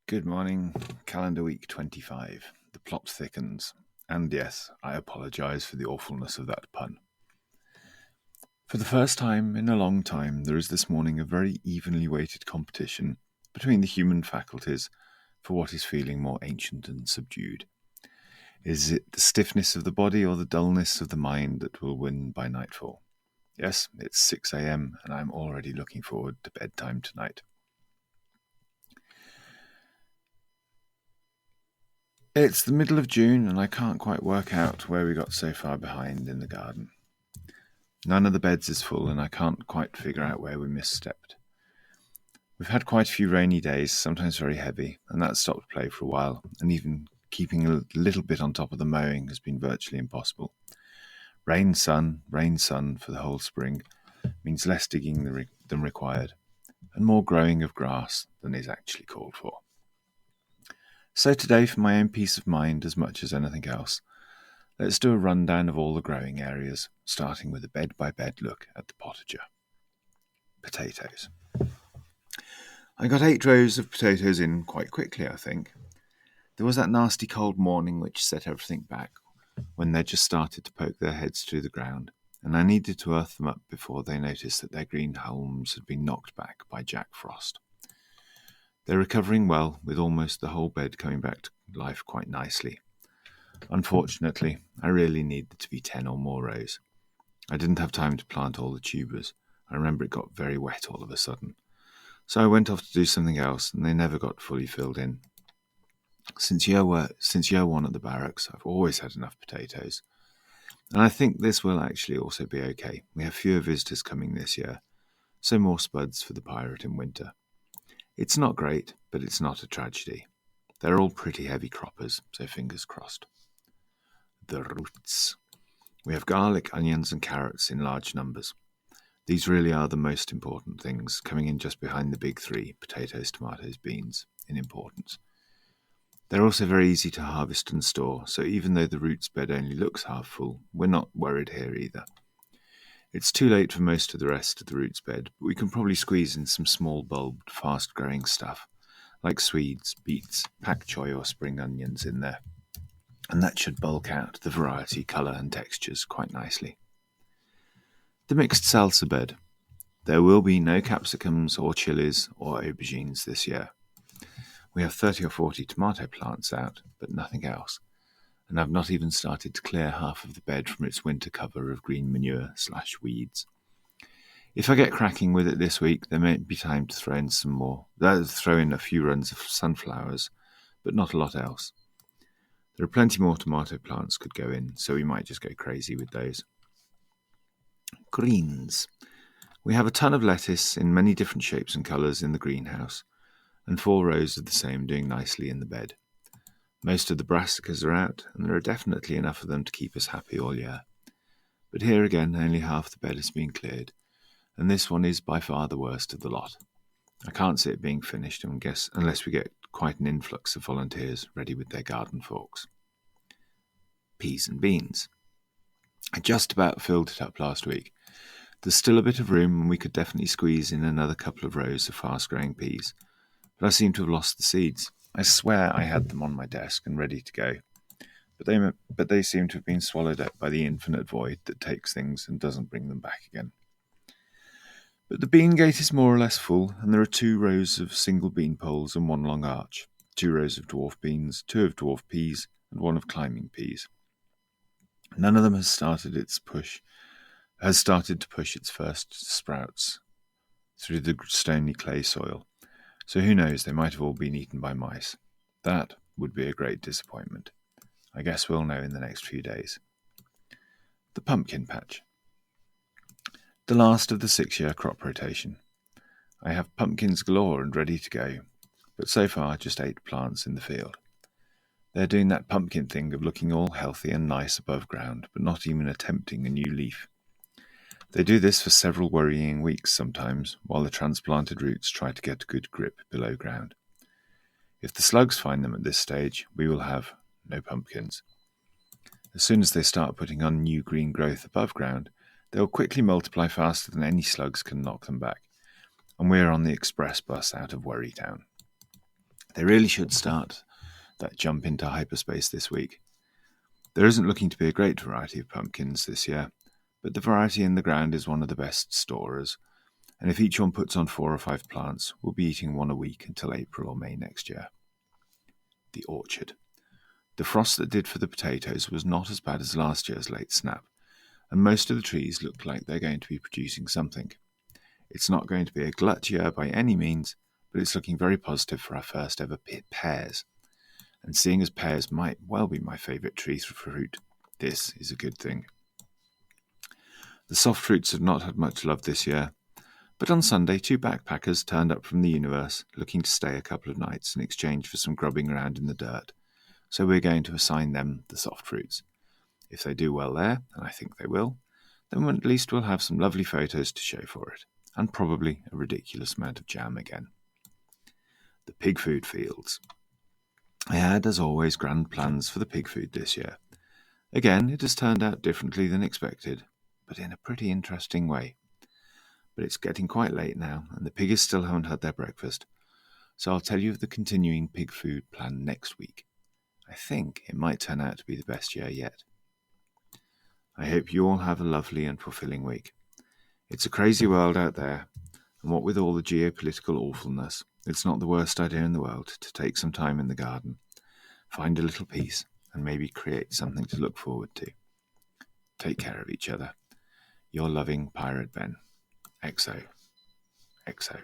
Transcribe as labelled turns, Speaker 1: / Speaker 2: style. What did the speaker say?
Speaker 1: Good morning, calendar week 25. The plot thickens. And yes, I apologise for the awfulness of that pun. For the first time in a long time, there is this morning a very evenly weighted competition between the human faculties for what is feeling more ancient and subdued. Is it the stiffness of the body or the dullness of the mind that will win by nightfall? Yes, it's 6 a.m. and I'm already looking forward to bedtime tonight. It's the middle of June and I can't quite work out where we got so far behind in the garden. None of the beds is full and I can't quite figure out where we misstepped. We've had quite a few rainy days, sometimes very heavy, and that stopped play for a while, and even keeping a little bit on top of the mowing has been virtually impossible. Rain, sun for the whole spring means less digging than required, and more growing of grass than is actually called for. So today, for my own peace of mind as much as anything else, let's do a rundown of all the growing areas, starting with a bed-by-bed look at the potager. Potatoes. I got 8 rows of potatoes in quite quickly, I think. There was that nasty cold morning which set everything back when they just started to poke their heads through the ground, and I needed to earth them up before they noticed that their green hulms had been knocked back by Jack Frost. They're recovering well, with almost the whole bed coming back to life quite nicely. Unfortunately, I really needed to be 10 or more rows. I didn't have time to plant all the tubers. I remember it got very wet all of a sudden. So I went off to do something else, and they never got fully filled in. Since year one at the barracks, I've always had enough potatoes. And I think this will actually also be okay. We have fewer visitors coming this year, so more spuds for the pirate in winter. It's not great, but it's not a tragedy. They're all pretty heavy croppers, so fingers crossed. The roots. We have garlic, onions and carrots in large numbers. These really are the most important things, coming in just behind the big 3, potatoes, tomatoes, beans, in importance. They're also very easy to harvest and store, so even though the roots bed only looks half full, we're not worried here either. It's too late for most of the rest of the roots bed, but we can probably squeeze in some small bulbed, fast-growing stuff, like Swedes, beets, pak choi or spring onions in there. And that should bulk out the variety, colour and textures quite nicely. The mixed salsa bed. There will be no capsicums or chilies or aubergines this year. We have 30 or 40 tomato plants out, but nothing else. And I've not even started to clear half of the bed from its winter cover of green manure/weeds. If I get cracking with it this week, there may be time to throw in a few runs of sunflowers, but not a lot else. There are plenty more tomato plants could go in, so we might just go crazy with those. Greens. We have a ton of lettuce in many different shapes and colours in the greenhouse, and 4 rows of the same doing nicely in the bed. Most of the brassicas are out, and there are definitely enough of them to keep us happy all year. But here again, only half the bed has been cleared, and this one is by far the worst of the lot. I can't see it being finished unless we get quite an influx of volunteers ready with their garden forks. Peas and beans. I just about filled it up last week. There's still a bit of room and we could definitely squeeze in another couple of rows of fast-growing peas, but I seem to have lost the seeds. I swear I had them on my desk and ready to go, but they seem to have been swallowed up by the infinite void that takes things and doesn't bring them back again. But the bean gate is more or less full, and there are 2 rows of single bean poles and 1 long arch, 2 rows of dwarf beans, 2 of dwarf peas, and 1 of climbing peas. None of them has started to push its first sprouts through the stony clay soil, so who knows, they might have all been eaten by mice. That would be a great disappointment. I guess we'll know in the next few days. The pumpkin patch. The last of the 6-year crop rotation. I have pumpkins galore and ready to go, but so far just 8 plants in the field. They're doing that pumpkin thing of looking all healthy and nice above ground, but not even attempting a new leaf. They do this for several worrying weeks sometimes, while the transplanted roots try to get a good grip below ground. If the slugs find them at this stage, we will have no pumpkins. As soon as they start putting on new green growth above ground, they will quickly multiply faster than any slugs can knock them back, and we're on the express bus out of Worrytown. They really should start that jump into hyperspace this week. There isn't looking to be a great variety of pumpkins this year, but the variety in the ground is one of the best storers, and if each one puts on 4 or 5 plants, we'll be eating one a week until April or May next year. The orchard. The frost that did for the potatoes was not as bad as last year's late snap, and most of the trees look like they're going to be producing something. It's not going to be a glut year by any means, but it's looking very positive for our first ever pears. And seeing as pears might well be my favourite tree for fruit, this is a good thing. The soft fruits have not had much love this year, but on Sunday 2 backpackers turned up from the universe looking to stay a couple of nights in exchange for some grubbing around in the dirt, so we're going to assign them the soft fruits. If they do well there, and I think they will, then at least we'll have some lovely photos to show for it, and probably a ridiculous amount of jam again. The pig food fields. I had, as always, grand plans for the pig food this year. Again, it has turned out differently than expected, but in a pretty interesting way. But it's getting quite late now, and the piggies still haven't had their breakfast, so I'll tell you of the continuing pig food plan next week. I think it might turn out to be the best year yet. I hope you all have a lovely and fulfilling week. It's a crazy world out there, and what with all the geopolitical awfulness, it's not the worst idea in the world to take some time in the garden, find a little peace, and maybe create something to look forward to. Take care of each other. Your loving Pirate Ben. XO. XO.